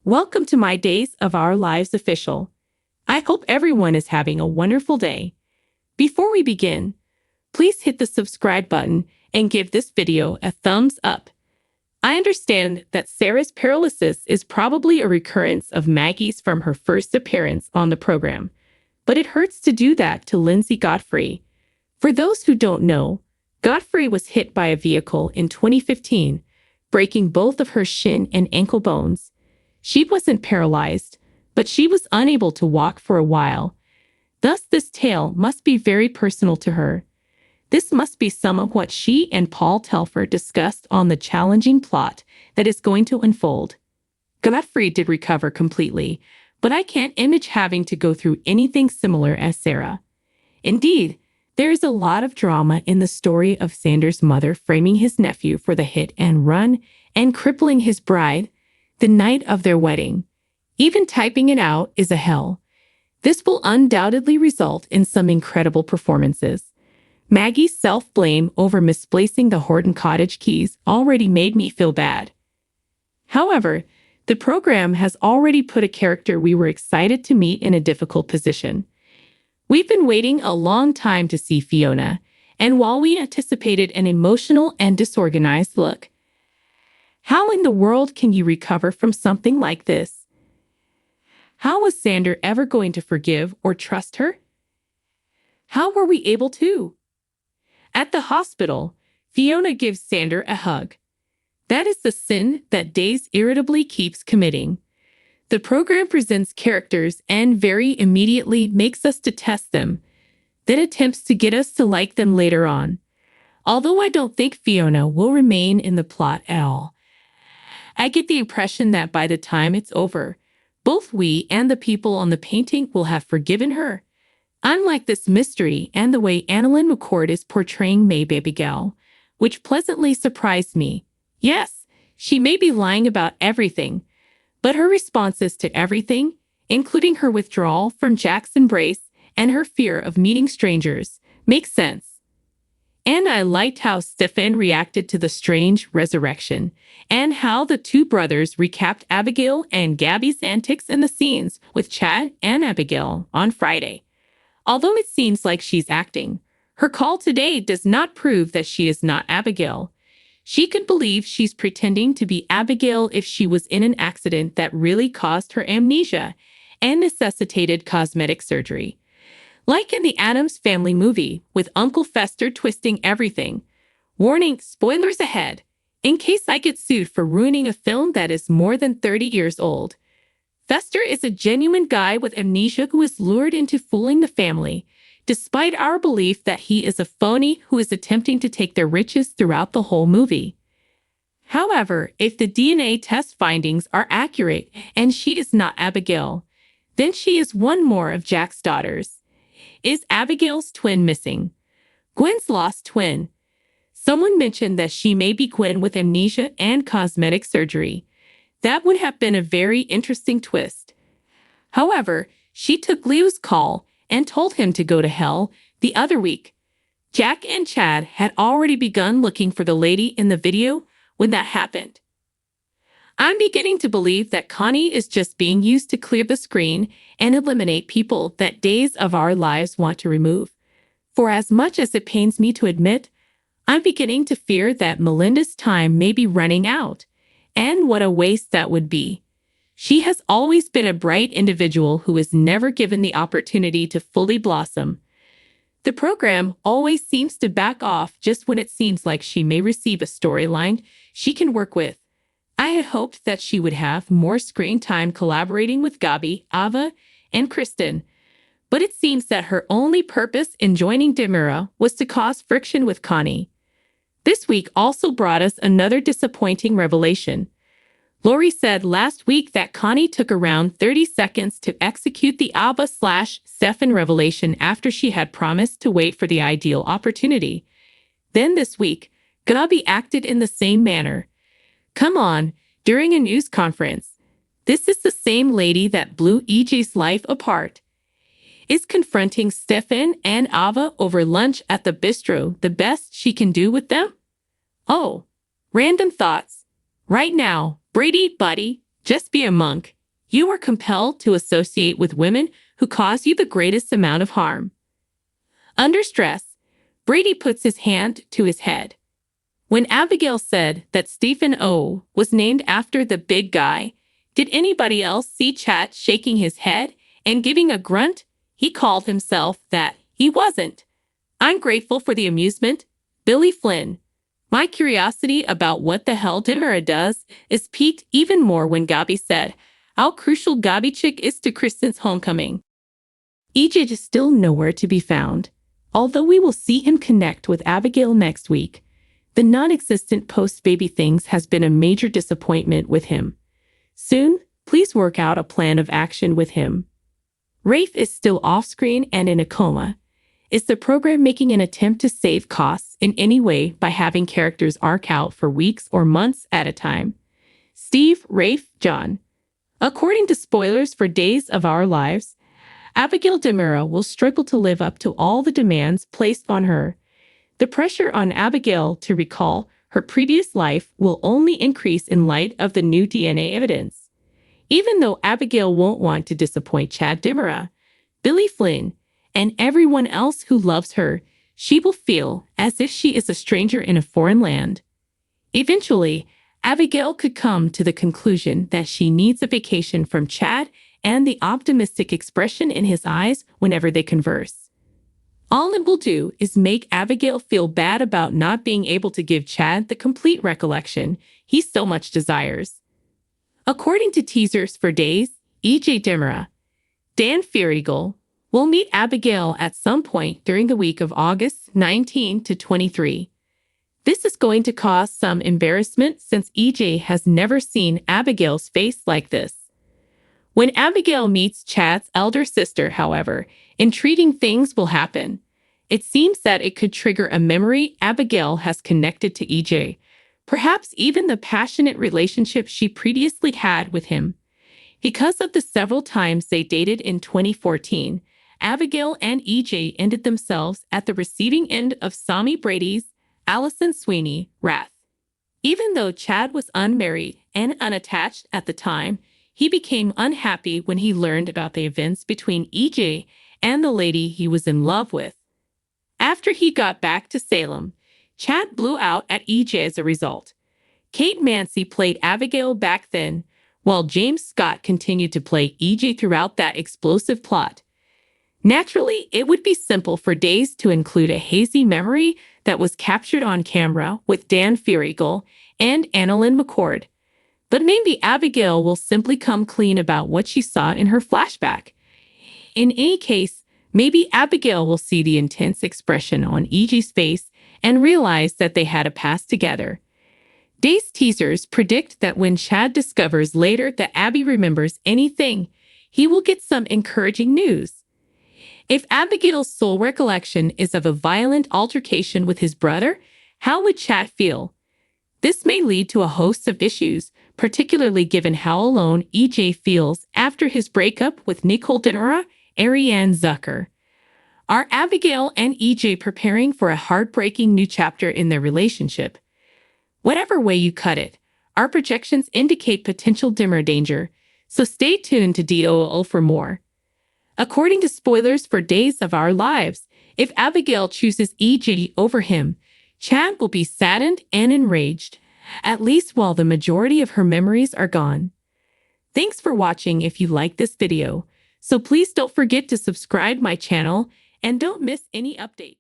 Welcome to my Days of Our Lives official. I hope everyone is having a wonderful day. Before we begin, please hit the subscribe button and give this video a thumbs up. I understand that Sarah's paralysis is probably a recurrence of Maggie's from her first appearance on the program, but it hurts to do that to Lindsay Godfrey. For those who don't know, Godfrey was hit by a vehicle in 2015, breaking both of her shin and ankle bones. She wasn't paralyzed, but she was unable to walk for a while. Thus, this tale must be very personal to her. This must be some of what she and Paul Telfer discussed on the challenging plot that is going to unfold. Godfrey did recover completely, but I can't imagine having to go through anything similar as Sarah. Indeed, there is a lot of drama in the story of Xander's mother framing his nephew for the hit and run and crippling his bride the night of their wedding. Even typing it out is a hell. This will undoubtedly result in some incredible performances. Maggie's self-blame over misplacing the Horton Cottage keys already made me feel bad. However, the program has already put a character we were excited to meet in a difficult position. We've been waiting a long time to see Fiona, and while we anticipated an emotional and disorganized look, how in the world can you recover from something like this? How was Xander ever going to forgive or trust her? How were we able to? At the hospital, Fiona gives Xander a hug. That is the sin that Days irritably keeps committing. The program presents characters and very immediately makes us to test them, then attempts to get us to like them later on. Although I don't think Fiona will remain in the plot at all, I get the impression that by the time it's over, both we and the people on the painting will have forgiven her. Unlike this mystery and the way Annalyn McCord is portraying Maeve Abigail, which pleasantly surprised me. Yes, she may be lying about everything, but her responses to everything, including her withdrawal from Jack's embrace and her fear of meeting strangers, make sense. And I liked how Stefan reacted to the strange resurrection, and how the two brothers recapped Abigail and Gabi's antics in the scenes with Chad and Abigail on Friday. Although it seems like she's acting, her call today does not prove that she is not Abigail. She could believe she's pretending to be Abigail if she was in an accident that really caused her amnesia and necessitated cosmetic surgery. Like in the Addams Family movie, with Uncle Fester twisting everything. Warning, spoilers ahead, in case I get sued for ruining a film that is more than 30 years old. Fester is a genuine guy with amnesia who is lured into fooling the family, despite our belief that he is a phony who is attempting to take their riches throughout the whole movie. However, if the DNA test findings are accurate and she is not Abigail, then she is one more of Jack's daughters. Is Abigail's twin missing? Gwen's lost twin. Someone mentioned that she may be Gwen with amnesia and cosmetic surgery. That would have been a very interesting twist. However, she took Leo's call and told him to go to hell the other week. Jack and Chad had already begun looking for the lady in the video when that happened. I'm beginning to believe that Connie is just being used to clear the screen and eliminate people that Days of Our Lives want to remove. For as much as it pains me to admit, I'm beginning to fear that Melinda's time may be running out. And what a waste that would be. She has always been a bright individual who is never given the opportunity to fully blossom. The program always seems to back off just when it seems like she may receive a storyline she can work with. I had hoped that she would have more screen time collaborating with Gabi, Ava, and Kristen, but it seems that her only purpose in joining Demira was to cause friction with Connie. This week also brought us another disappointing revelation. Lori said last week that Connie took around 30 seconds to execute the Ava/Stefan revelation after she had promised to wait for the ideal opportunity. Then this week, Gabi acted in the same manner. Come on, during a news conference. This is the same lady that blew EJ's life apart. Is confronting Stefan and Ava over lunch at the bistro the best she can do with them? Oh, random thoughts. Right now, Brady, buddy, Just be a monk. You are compelled to associate with women who cause you the greatest amount of harm. Under stress, Brady puts his hand to his head. When Abigail said that Stephen O was named after the big guy, did anybody else see Chad shaking his head and giving a grunt? He called himself that. He wasn't. I'm grateful for the amusement. Billy Flynn. My curiosity about what the hell Dimara does is piqued even more when Gabi said how crucial Gabi chick is to Kristen's homecoming. EJ is still nowhere to be found. Although we will see him connect with Abigail next week, the non-existent post-baby things has been a major disappointment with him. Soon, please work out a plan of action with him. Rafe is still off-screen and in a coma. Is the program making an attempt to save costs in any way by having characters arc out for weeks or months at a time? Steve, Rafe, John. According to spoilers for Days of Our Lives, Abigail Dimara will struggle to live up to all the demands placed on her. The pressure on Abigail to recall her previous life will only increase in light of the new DNA evidence. Even though Abigail won't want to disappoint Chad Dimara, Billy Flynn, and everyone else who loves her, she will feel as if she is a stranger in a foreign land. Eventually, Abigail could come to the conclusion that she needs a vacation from Chad and the optimistic expression in his eyes whenever they converse. All it will do is make Abigail feel bad about not being able to give Chad the complete recollection he so much desires. According to teasers for Days, E.J. Dimara, Dan Fierigel will meet Abigail at some point during the week of August 19 to 23. This is going to cause some embarrassment since EJ has never seen Abigail's face like this. When Abigail meets Chad's elder sister, however, intriguing things will happen. It seems that it could trigger a memory Abigail has connected to EJ, perhaps even the passionate relationship she previously had with him. Because of the several times they dated in 2014, Abigail and EJ ended themselves at the receiving end of Sami Brady's Allison Sweeney wrath. Even though Chad was unmarried and unattached at the time, he became unhappy when he learned about the events between EJ and the lady he was in love with. After he got back to Salem, Chad blew out at EJ as a result. Kate Mansi played Abigail back then, while James Scott continued to play EJ throughout that explosive plot. Naturally, it would be simple for Days to include a hazy memory that was captured on camera with Dan Fierigel and Annalyn McCord. But maybe Abigail will simply come clean about what she saw in her flashback. In any case, maybe Abigail will see the intense expression on EJ's face and realize that they had a past together. Days teasers predict that when Chad discovers later that Abby remembers anything, he will get some encouraging news. If Abigail's sole recollection is of a violent altercation with his brother, how would Chad feel? This may lead to a host of issues, particularly given how alone EJ feels after his breakup with Nicole Dinora, Ariane Zucker. Are Abigail and EJ preparing for a heartbreaking new chapter in their relationship? Whatever way you cut it, our projections indicate potential dimmer danger, so stay tuned to DOO for more. According to spoilers for Days of Our Lives, if Abigail chooses EJ over him, Chad will be saddened and enraged, at least while the majority of her memories are gone. Thanks for watching if you like this video, so please don't forget to subscribe my channel and don't miss any update.